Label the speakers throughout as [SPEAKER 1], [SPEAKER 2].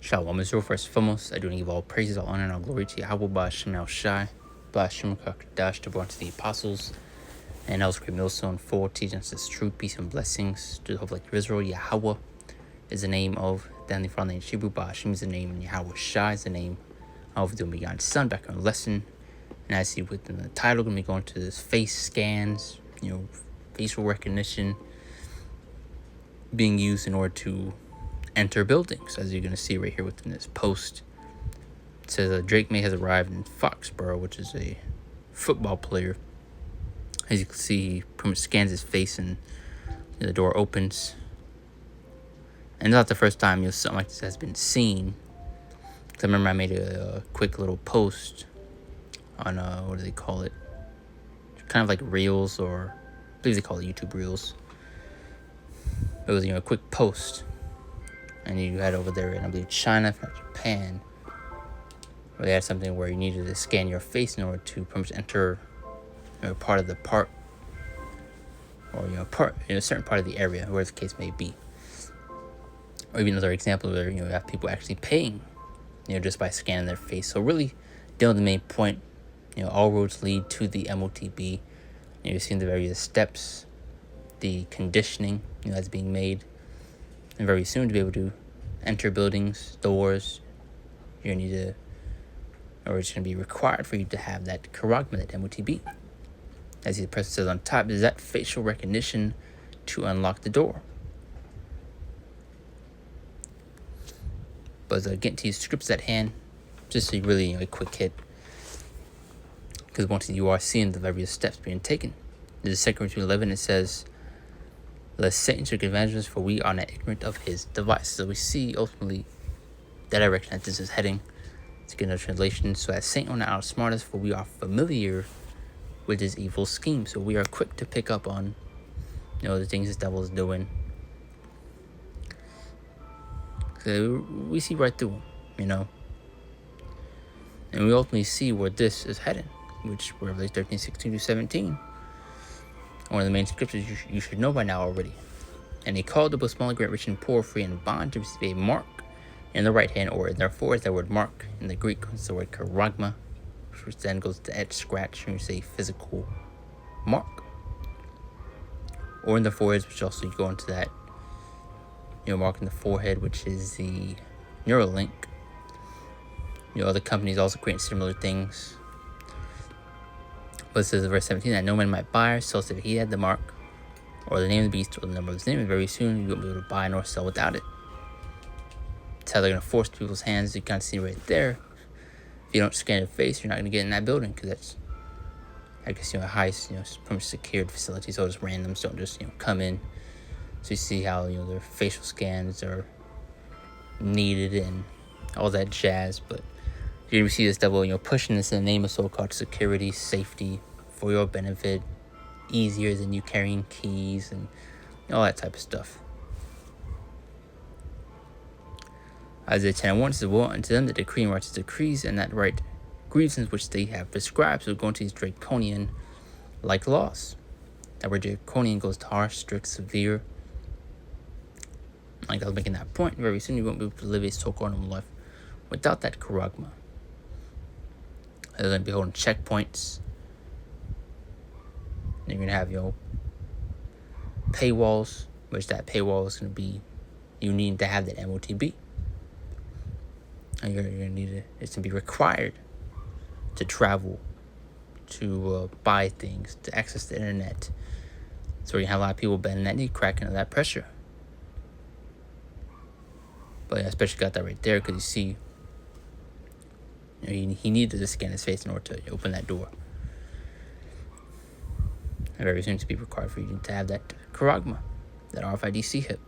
[SPEAKER 1] Shalom Israel. First and foremost, I do give all praises, all honor, and all glory to Yahweh, Ba'ashem El Shai, Ba'ashem Kakadash, to to the apostles, and else great millstone for teaching us this truth, peace, and blessings to the whole of Israel. Yahweh is the name of the Heavenly Father in Hebrew. Ba'ashem is the name, and Yahweh Shai is the name of the Begotten Son. Back on the lesson, and as you see within the title, going to be going to this face scans, facial recognition being used in order to enter buildings, as you're going to see right here within this post. It says Drake May has arrived in Foxborough, which is a football player. As you can see, he pretty much scans his face and the door opens. And it's not the first time something like this has been seen. I remember I made a quick little post on, what do they call it? Kind of like Reels, or I believe they call it YouTube Reels. It was, a quick post. And you had over there in, I believe, China, if not Japan, where they had something where you needed to scan your face in order to pretty much enter part of the park, or a certain part of the area, where the case may be. Or even another example where you have people actually paying, just by scanning their face. So really, the main point, all roads lead to the MOTB. You've seen the various steps, the conditioning that's being made. And very soon, to be able to enter buildings, doors, you're going to need or it's going to be required for you to have that charagma, that MOTB. As the person says on top, is that facial recognition to unlock the door. But getting to these scripts at hand, just a really a quick hit. Because once you are seeing the various steps being taken. In 2 Corinthians 11, it says, "Lest Satan should take advantage of us, for we are not ignorant of his devices." So we see ultimately the direction that this is heading. To get another translation, "So as Satan will not outsmart us, for we are familiar with his evil scheme." So we are quick to pick up on, the things this devil is doing. So we see right through him, and we ultimately see where this is heading, which Revelation 13:16-17. One of the main scriptures you should know by now already. "And he called the both small and great, rich and poor, free and bond, to receive a mark in the right hand," or in their forehead. That word mark in the Greek is the word charagma, which then goes to etch, scratch, and you say physical mark. Or in the foreheads, which also you go into that, mark in the forehead, which is the Neuralink. Other companies also create similar things. But it says in verse 17 that no man might buy or sell, if he had the mark, or the name of the beast, or the number of his name, and very soon you won't be able to buy nor sell without it. That's how they're going to force people's hands. You kind of see right there. If you don't scan your face, you're not going to get in that building, because that's, I guess, a high, pretty much secured facility, so just randoms don't just, come in. So you see how, their facial scans are needed and all that jazz. But you see this devil, pushing this in the name of so-called security, safety, for your benefit, easier than you carrying keys and all that type of stuff. Isaiah 10:1 says, "Woe unto them that decree and righteous decrees, and that right grievances which they have prescribed." So going to these draconian-like laws. That word draconian goes to harsh, strict, severe. Like I was making that point, very soon you won't be able to live a so-called normal life without that charagma. They're going to be holding checkpoints. You're going to have, paywalls, which that paywall is going to be, you need to have that MOTB. And you're going to need it. It's going to be required to travel, to buy things, to access the internet. So you have a lot of people bending that knee, cracking under that pressure. But I especially got that right there because you see, he needed to scan his face in order to open that door. And very soon to be required for you to have that charagma, that RFID chip.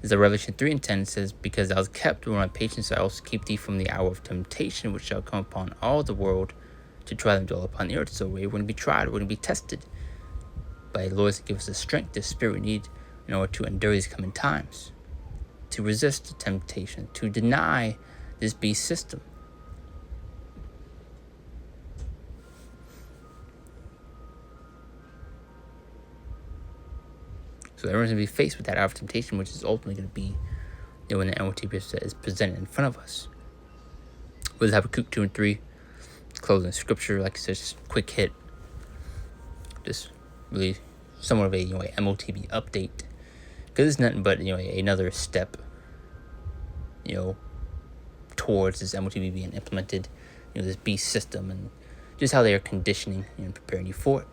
[SPEAKER 1] This is Revelation 3:10. It says, "Because thou hast kept with my patience, I also keep thee from the hour of temptation, which shall come upon all the world, to try them dwell upon the earth." So we're going to be tried, we're going to be tested by the Lord to give us the strength, the spirit we need in order to endure these coming times, to resist the temptation, to deny this beast system. So everyone's going to be faced with that hour of temptation, which is ultimately going to be when the MOTB is presented in front of us. With Habakkuk 2 and 3, closing scripture, like I said, just quick hit. Just really somewhat of a MOTB update, because it's nothing but another step towards this MOTB being implemented, this beast system, and just how they are conditioning and preparing you for it.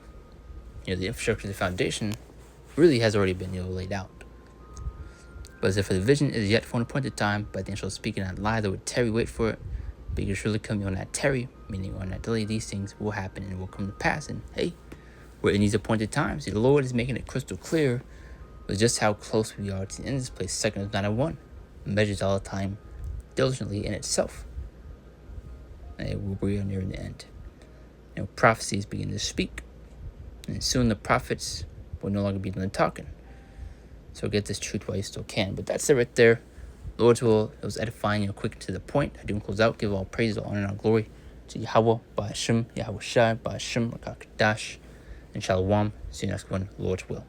[SPEAKER 1] The infrastructure, the foundation really has already been laid out. But as if the vision is yet for an appointed time, by the angel speaking that lie that would tarry, wait for it, but you surely come on that tarry, meaning on that delay, these things will happen and will come to pass. And hey, we're in these appointed times. The Lord is making it crystal clear with just how close we are to the end of this place. 2 is 9:1 measures all the time diligently in itself. And we are nearing the end. Prophecies begin to speak, and soon the prophets will no longer be doing the talking. So get this truth while you still can. But that's it right there. Lord's will, it was edifying, quick to the point. I do close out, give all praise, all honor, and all glory to Yahweh, Ba'ashem, Yahweh Shai, Ba'ashem, Rakakadash, and Shalom. See you next one, Lord's will.